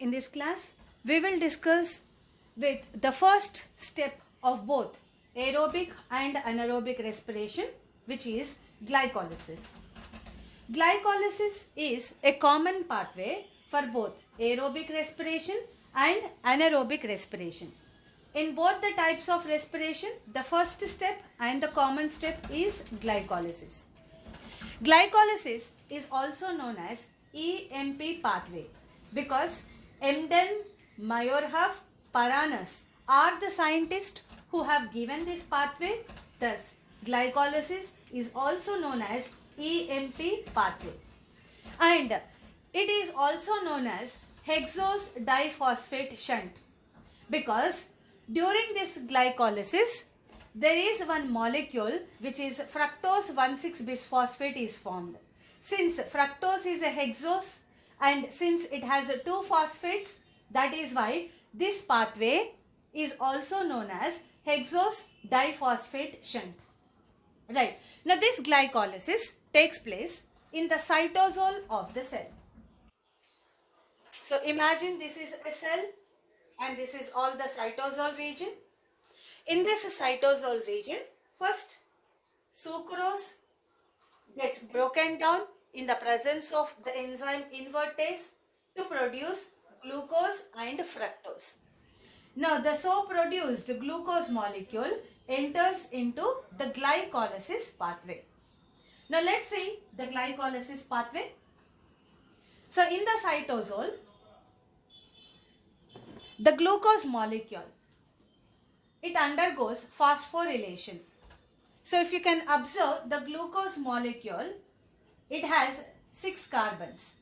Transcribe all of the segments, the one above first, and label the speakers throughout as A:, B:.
A: in this class, we will discuss with the first step of both aerobic and anaerobic respiration, which is glycolysis. Glycolysis is a common pathway for both aerobic respiration and anaerobic respiration. In both the types of respiration, the first step and the common step is glycolysis. Glycolysis is also known as EMP pathway because Emden, Meyerhoff, Paranas are the scientists who have given this pathway. Thus, glycolysis is also known as EMP pathway. And it is also known as hexose diphosphate shunt because during this glycolysis, there is one molecule which is fructose 1,6-bisphosphate is formed. Since fructose is a hexose and since it has two phosphates, that is why this pathway is also known as hexose diphosphate shunt. Right. Now this glycolysis takes place in the cytosol of the cell. So imagine this is a cell and this is all the cytosol region. In this cytosol region, first sucrose gets broken down in the presence of the enzyme invertase to produce glucose and fructose. Now the so produced glucose molecule enters into the glycolysis pathway. Now let's see the glycolysis pathway. So in the cytosol, the glucose molecule, it undergoes phosphorylation. So if you can observe the glucose molecule, it has 6 carbons.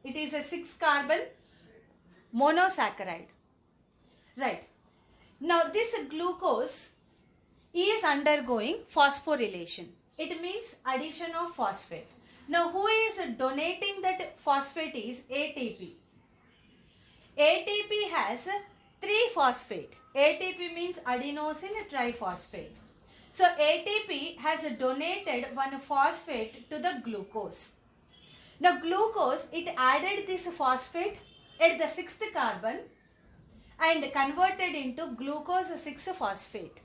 A: It is a 6-carbon monosaccharide. Right. Now this glucose is undergoing phosphorylation. It means addition of phosphate. Now who is donating that phosphate is ATP. ATP has 3 phosphate. ATP means adenosine triphosphate. So ATP has donated one phosphate to the glucose. Now glucose, it added this phosphate at the 6th carbon and converted into glucose 6-phosphate.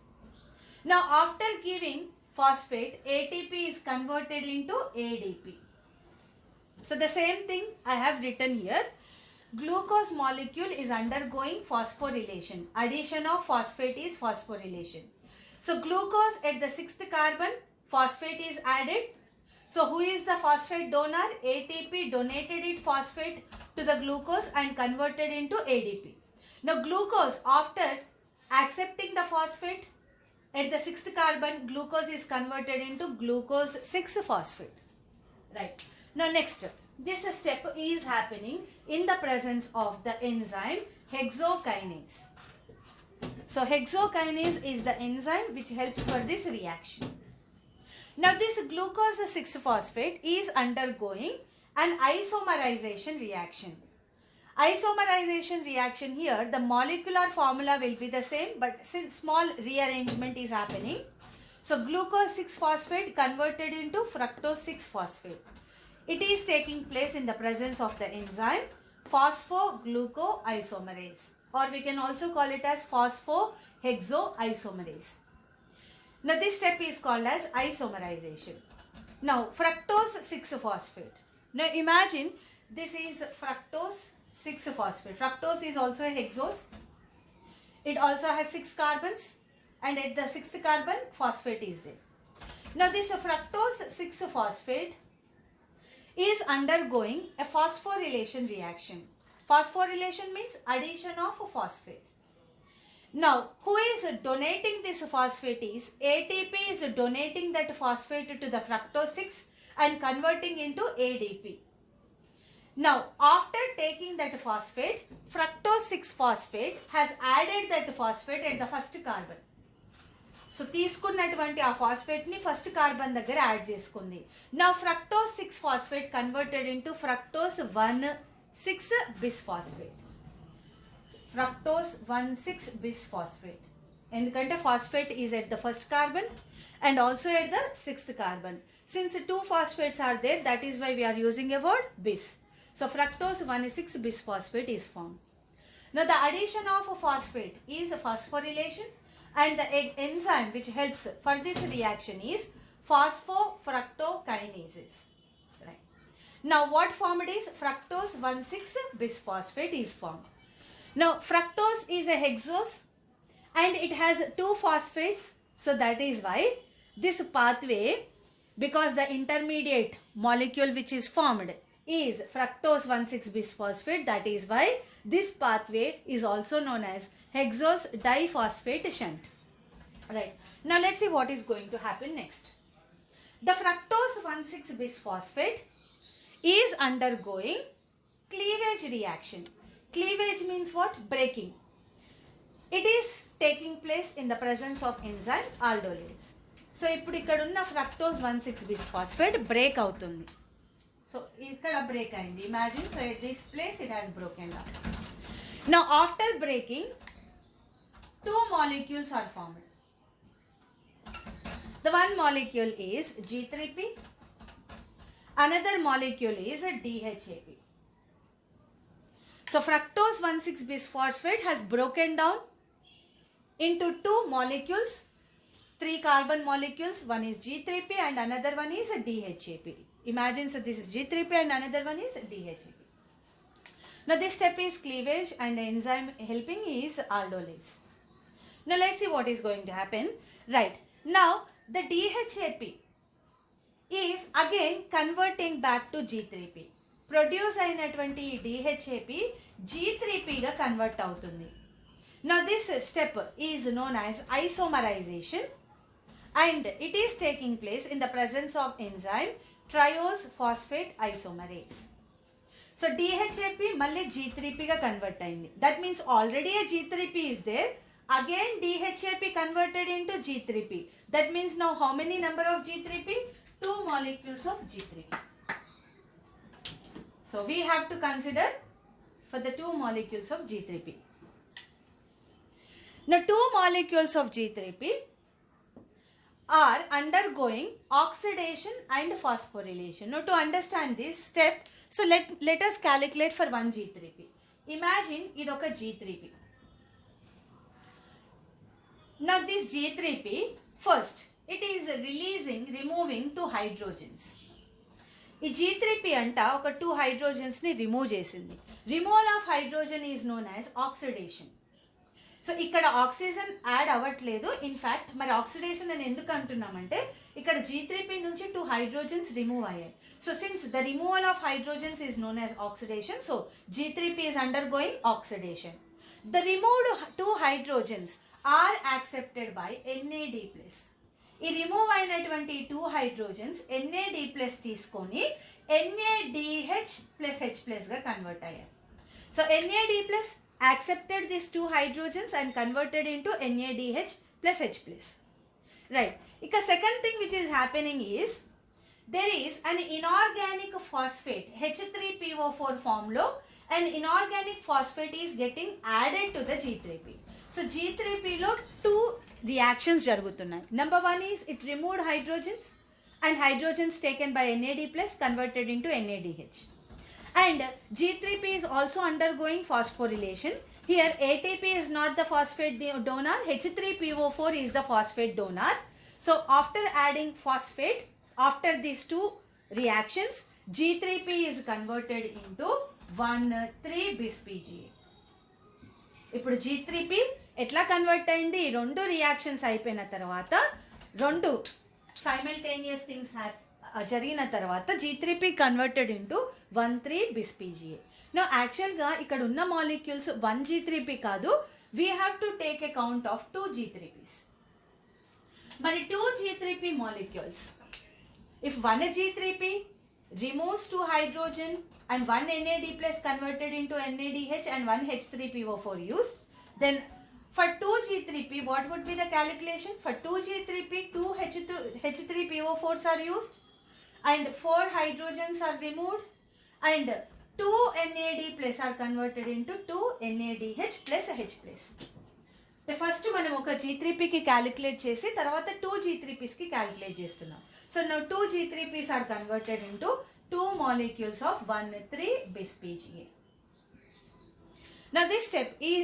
A: Now after giving phosphate, ATP is converted into ADP. So the same thing I have written here. Glucose molecule is undergoing phosphorylation. Addition of phosphate is phosphorylation. So glucose at the 6th carbon, phosphate is added. So who is the phosphate donor? ATP donated it phosphate to the glucose and converted into ADP. Now glucose, after accepting the phosphate at the 6th carbon, glucose is converted into glucose 6-phosphate. Right. Now next, this step is happening in the presence of the enzyme hexokinase. So hexokinase is the enzyme which helps for this reaction. Now this glucose 6-phosphate is undergoing an isomerization reaction. Isomerization reaction here, the molecular formula will be the same, but since small rearrangement is happening. So glucose 6-phosphate converted into fructose 6-phosphate. It is taking place in the presence of the enzyme phosphoglucoisomerase, or we can also call it as phosphohexoisomerase. Now this step is called as isomerization. Now fructose 6-phosphate. Now imagine this is fructose 6-phosphate. Fructose is also a hexose. It also has 6 carbons and at the 6th carbon phosphate is there. Now this fructose 6-phosphate is undergoing a phosphorylation reaction. Phosphorylation means addition of a phosphate. Now who is donating this phosphate is ATP is donating that phosphate to the fructose 6 and converting into ADP. Now after taking that phosphate, fructose 6-phosphate has added that phosphate at the 1st carbon. So తీసుకున్నటువంటి ఆ phosphate ని first carbon దగ్గర add చేసుకుంది. Now fructose 6-phosphate converted into fructose 1,6-bisphosphate. Fructose 1,6-bisphosphate. ఎందుకంటే phosphate is at the 1st carbon and also at the 6th carbon. Since 2 phosphates are there, that is why we are using a word bis. So fructose 1,6-bisphosphate is formed. Now the addition of a phosphate is a phosphorylation, and the enzyme which helps for this reaction is phosphofructokinase. Right. Now what formed is fructose 1,6-bisphosphate is formed. Now fructose is a hexose and it has 2 phosphates. So that is why this pathway, because the intermediate molecule which is formed is fructose 1,6-bisphosphate, that is why this pathway is also known as hexose diphosphate shunt. Right. Now let's see what is going to happen next. The fructose 1,6-bisphosphate is undergoing cleavage reaction. Cleavage means what? Breaking. It is taking place in the presence of enzyme aldolase. So ఇప్పుడు ఇక్కడ ఉన్న fructose 1,6-bisphosphate break అవుతుంది. So ఇక్కడ break అయింది. Imagine, so at this place it has broken down. Now after breaking, 2 molecules are formed. The one molecule is G3P, another molecule is DHAP. So fructose 1,6-bisphosphate has broken down into 2 molecules, 3 carbon molecules. One is G3P and another one is DHAP. Imagine, so this is G3P and another one is DHAP. Now this step is cleavage and the enzyme helping is aldolase. Now let's see what is going to happen. Right. Now the DHAP is again converting back to G3P. Produce అయినటువంటి DHAP G3P గా convert అవుతుంది. Now this step is known as isomerization and it is taking place in the presence of enzyme triose phosphate isomerase. So DHAP మళ్ళీ G3P గా convert అయింది. That means already a G3P is there. Again DHAP converted into G3P. That means now how many number of G3P? 2 molecules of G3P. So we have to consider for the 2 molecules of G3P. Now 2 molecules of G3P are undergoing oxidation and phosphorylation. Now to understand this step, so let us calculate for 1 G3P. Imagine idoka G3P. Now this G3P, first it is removing 2 hydrogens. ఈ G3P అంట ఒక 2 hydrogens ని remove చేసింది. Removal of hydrogen is known as oxidation. So ఇక్కడ oxygen add అవ్వట్లేదు. In fact మరి oxidation అని ఎందుకు అంటున్నామంటే ఇక్కడ G3P నుంచి 2 hydrogens రిమూవ్ అయ్యాయి. So since the removal of hydrogens is known as oxidation, so G3P is undergoing oxidation. The removed 2 hydrogens are accepted by NAD+. ఈ రిమూవ్ అయినటువంటి 2 hydrogens NAD+ తీసుకొని NADH+H+ గా కన్వర్ట్ అయ్యాయి. So NAD+ accepted these 2 hydrogens and converted into NADH+H+. Right. Ika second thing which is happening is there is an inorganic phosphate H3PO4 form lo an inorganic phosphate is getting added to the G3P. So G3P lo 2 reactions jarugutunnai. Number 1 is it removed hydrogens and hydrogens taken by NAD+ converted into NADH. And G3P is also undergoing phosphorylation. Here ATP is not the phosphate donor, H3PO4 is the phosphate donor. So after adding phosphate, after these 2 reactions, G3P is converted into 1,3-bis-PGA. ఇప్పుడు G3P ఎట్లా convert అయింది? ఈ 2 reactions అయిపోయిన తర్వాత 2 simultaneous things జరిగిన తర్వాత G3P converted into 1,3-bis-PGA. No యాక్చువల్గా ఇక్కడ ఉన్న మాలిక్యూల్స్ 1 G3P కాదు, we have to take a count of 2 G3Ps. మరి 2 G3P molecules, if 1 G3P removes 2 hydrogen and 1 NAD+ converted into NADH and 1 H3PO4 used, then for 2 G3P what would be the calculation? For 2 G3P 2 H3PO4s are used and 4 hydrogens are removed and 2 NAD+ are converted into 2 NADH+H+. First మనం ఒక G3Pకి calculate చేసి తర్వాత 2 G3Ps కి calculate చేస్తున్నాం. So now 2 G3Ps are converted into 2 molecules of 1,3 bis PGA. Now this step is